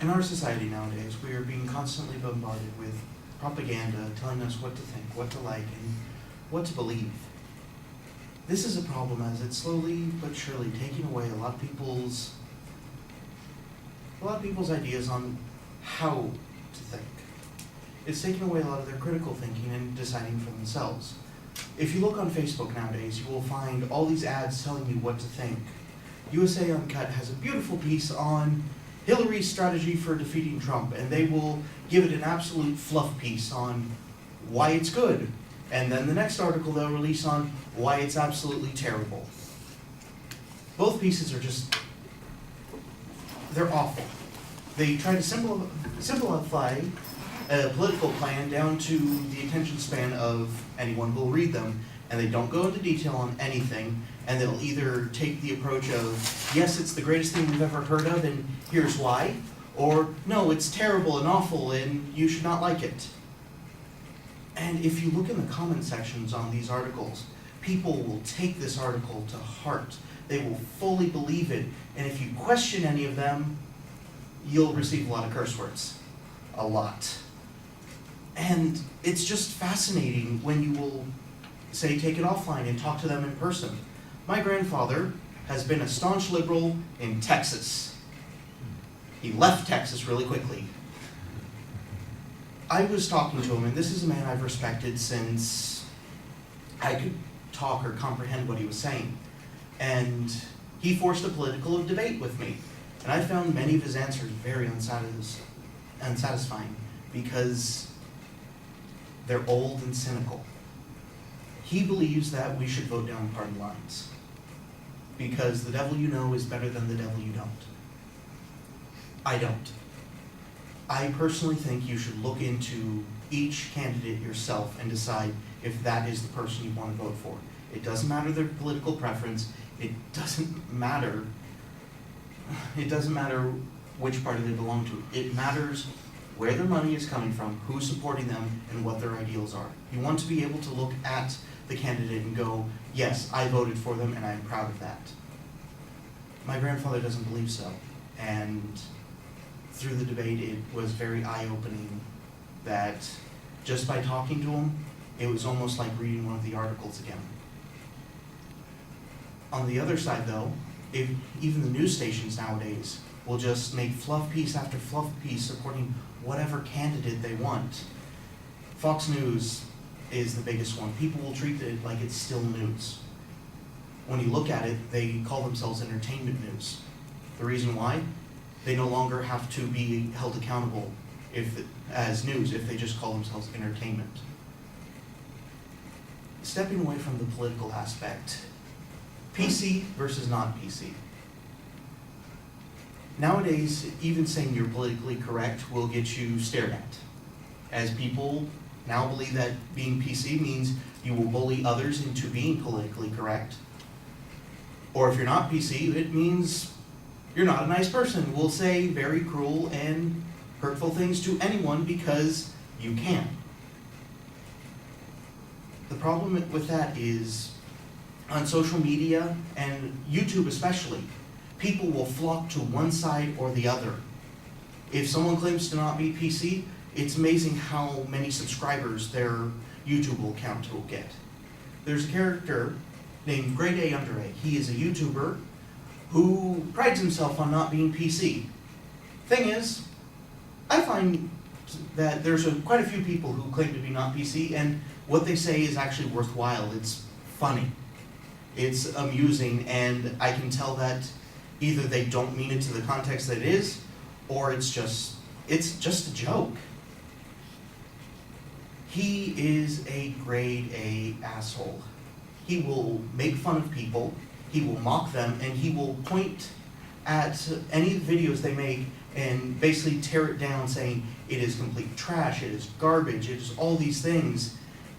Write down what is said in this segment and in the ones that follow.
In our society nowadays, we are being constantly bombarded with propaganda telling us what to think, what to like, and what to believe. This is a problem as it's slowly but surely taking away a lot of people's ideas on how to think. It's taking away a lot of their critical thinking and deciding for themselves. If you look on Facebook nowadays, you will find all these ads telling you what to think. USA Uncut has a beautiful piece on Hillary's strategy for defeating Trump, and they will give it an absolute fluff piece on why it's good. And then the next article they'll release on why it's absolutely terrible. Both pieces are they're awful. They try to simplify a political plan down to the attention span of anyone who will read them, and they don't go into detail on anything, and they'll either take the approach of, yes, it's the greatest thing we've ever heard of, and here's why, or, no, it's terrible and awful, and you should not like it. And if you look in the comment sections on these articles, people will take this article to heart. They will fully believe it, and if you question any of them, you'll receive a lot of curse words. A lot. And it's just fascinating when you will, say, take it offline and talk to them in person. My grandfather has been a staunch liberal in Texas. He left Texas really quickly. I was talking to him, and this is a man I've respected since I could talk or comprehend what he was saying. And he forced a political debate with me. And I found many of his answers very unsatisfying because they're old and cynical. He believes that we should vote down party lines because the devil you know is better than the devil you don't. I don't. I personally think you should look into each candidate yourself and decide if that is the person you want to vote for. It doesn't matter their political preference. It doesn't matter which party they belong to. It matters where their money is coming from, who's supporting them, and what their ideals are. You want to be able to look at the candidate and go, yes, I voted for them and I'm proud of that. My grandfather doesn't believe so. And through the debate, it was very eye-opening that just by talking to him, it was almost like reading one of the articles again. On the other side though, if even the news stations nowadays will just make fluff piece after fluff piece supporting whatever candidate they want. Fox News is the biggest one. People will treat it like it's still news. When you look at it, they call themselves entertainment news. The reason why? They no longer have to be held accountable as news if they just call themselves entertainment. Stepping away from the political aspect, PC versus non-PC. Nowadays, even saying you're politically correct will get you stared at, as people now believe that being PC means you will bully others into being politically correct. Or if you're not PC, it means you're not a nice person. We'll say very cruel and hurtful things to anyone because you can. The problem with that is on social media and YouTube especially, people will flock to one side or the other. If someone claims to not be PC, it's amazing how many subscribers their YouTube account will get. There's a character named Grade A Under A. He is a YouTuber who prides himself on not being PC. Thing is, I find that there's quite a few people who claim to be not PC, and what they say is actually worthwhile. It's funny. It's amusing, and I can tell that either they don't mean it to the context that it is, or it's just a joke. He is a grade A asshole. He will make fun of people, he will mock them, and he will point at any videos they make and basically tear it down saying it is complete trash, it is garbage, it is all these things.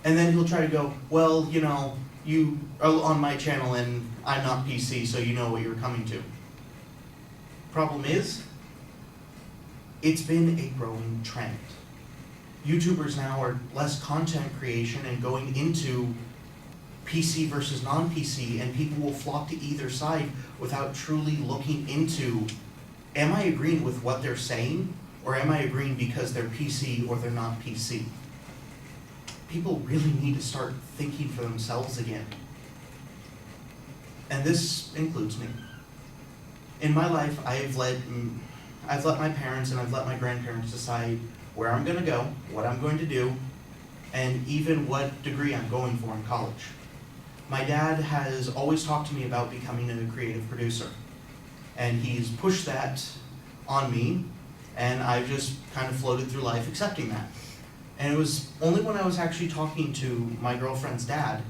And then he'll try to go, well, you know, you are on my channel and I'm not PC, so you know what you're coming to. Problem is, it's been a growing trend. YouTubers now are less content creation and going into PC versus non-PC, and people will flock to either side without truly looking into am I agreeing with what they're saying, or am I agreeing because they're PC or they're not PC? People really need to start thinking for themselves again. And this includes me. In my life, I've let my parents and I've let my grandparents decide where I'm going to go, what I'm going to do, and even what degree I'm going for in college. My dad has always talked to me about becoming a creative producer, and he's pushed that on me, and I've just kind of floated through life accepting that. And it was only when I was actually talking to my girlfriend's dad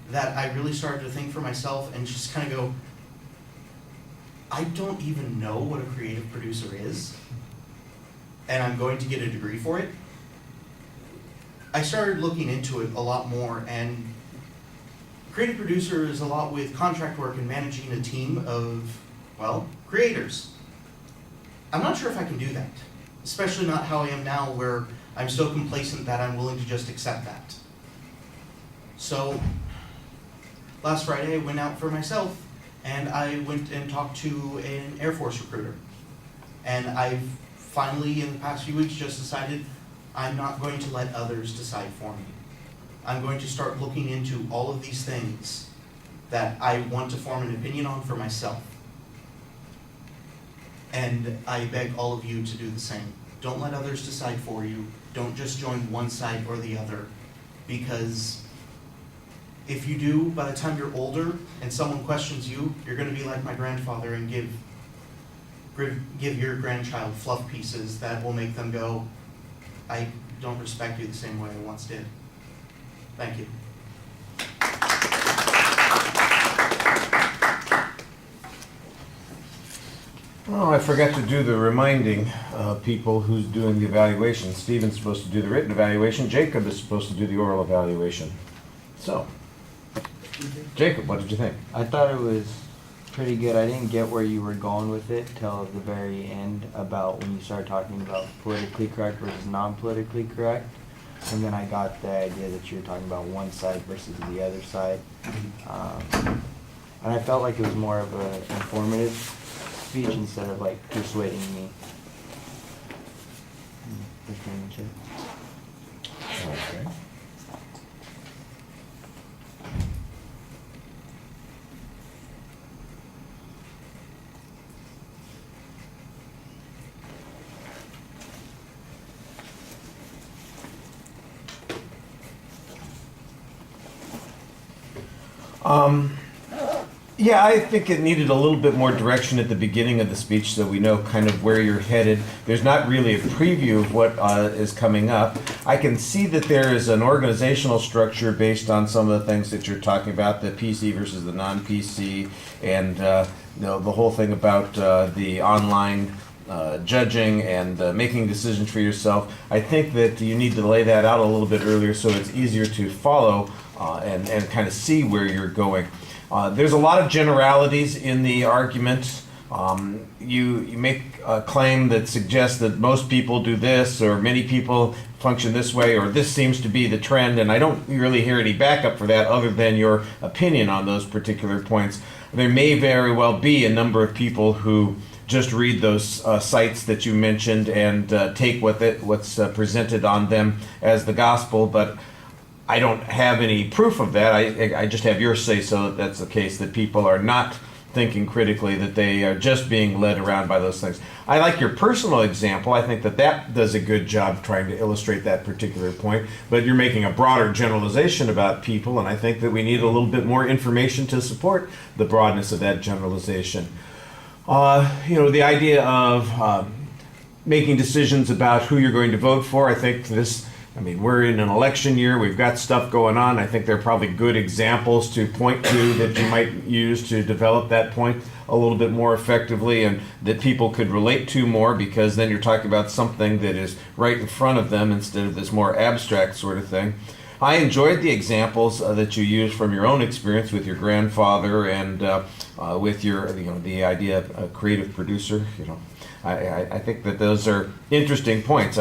that I really started to think for myself and just kind of go, I don't even know what a creative producer is, and I'm going to get a degree for it. I started looking into it a lot more, and creative producer is a lot with contract work and managing a team of, well, creators. I'm not sure if I can do that, especially not how I am now, where I'm so complacent that I'm willing to just accept that. So last Friday I went out for myself, and I went and talked to an Air Force recruiter. And I've finally, in the past few weeks, just decided I'm not going to let others decide for me. I'm going to start looking into all of these things that I want to form an opinion on for myself. And I beg all of you to do the same. Don't let others decide for you. Don't just join one side or the other, because if you do, by the time you're older and someone questions you, you're going to be like my grandfather and give your grandchild fluff pieces that will make them go, I don't respect you the same way I once did. Thank you. Oh, I forgot to do the reminding people who's doing the evaluation. Stephen's supposed to do the written evaluation. Jacob is supposed to do the oral evaluation. So, Jacob, what did you think? I thought it was pretty good. I didn't get where you were going with it till the very end, about when you started talking about politically correct versus non-politically correct. And then I got the idea that you were talking about one side versus the other side. And I felt like it was more of an informative speech instead of like persuading me. That's pretty much it. Okay. Yeah, I think it needed a little bit more direction at the beginning of the speech so we know kind of where you're headed. There's not really a preview of what is coming up. I can see that there is an organizational structure based on some of the things that you're talking about, the PC versus the non-PC, and the whole thing about the online judging and making decisions for yourself. I think that you need to lay that out a little bit earlier so it's easier to follow and kind of see where you're going. There's a lot of generalities in the argument. You make a claim that suggests that most people do this, or many people function this way, or this seems to be the trend, and I don't really hear any backup for that other than your opinion on those particular points. There may very well be a number of people who just read those sites that you mentioned and take what's presented on them as the gospel, but I don't have any proof of that. I just have your say-so that that's the case, that people are not thinking critically, that they are just being led around by those things. I like your personal example. I think that does a good job trying to illustrate that particular point, but you're making a broader generalization about people, and I think that we need a little bit more information to support the broadness of that generalization. The idea of making decisions about who you're going to vote for, I think we're in an election year, we've got stuff going on. I think there are probably good examples to point to that you might use to develop that point a little bit more effectively and that people could relate to more, because then you're talking about something that is right in front of them instead of this more abstract sort of thing. I enjoyed the examples that you used from your own experience with your grandfather and with your, the idea of a creative producer. I think that those are interesting points.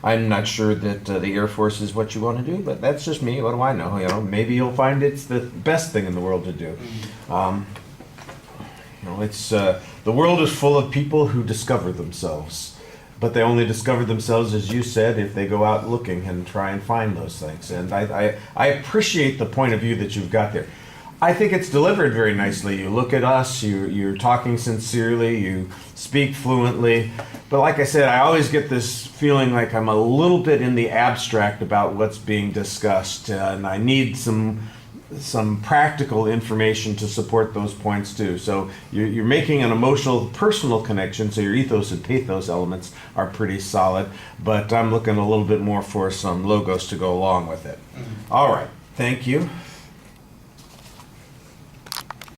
I'm not sure that the Air Force is what you want to do, but that's just me. What do I know? Maybe you'll find it's the best thing in the world to do. know, it's the world is full of people who discover themselves, but they only discover themselves, as you said, if they go out looking and try and find those things. And I appreciate the point of view that you've got there. I think it's delivered very nicely. You look at us, you're talking sincerely, you speak fluently. But like I said, I always get this feeling like I'm a little bit in the abstract about what's being discussed, and I need some practical information to support those points too. So you're making an emotional, personal connection, so your ethos and pathos elements are pretty solid, but I'm looking a little bit more for some logos to go along with it. All right, thank you.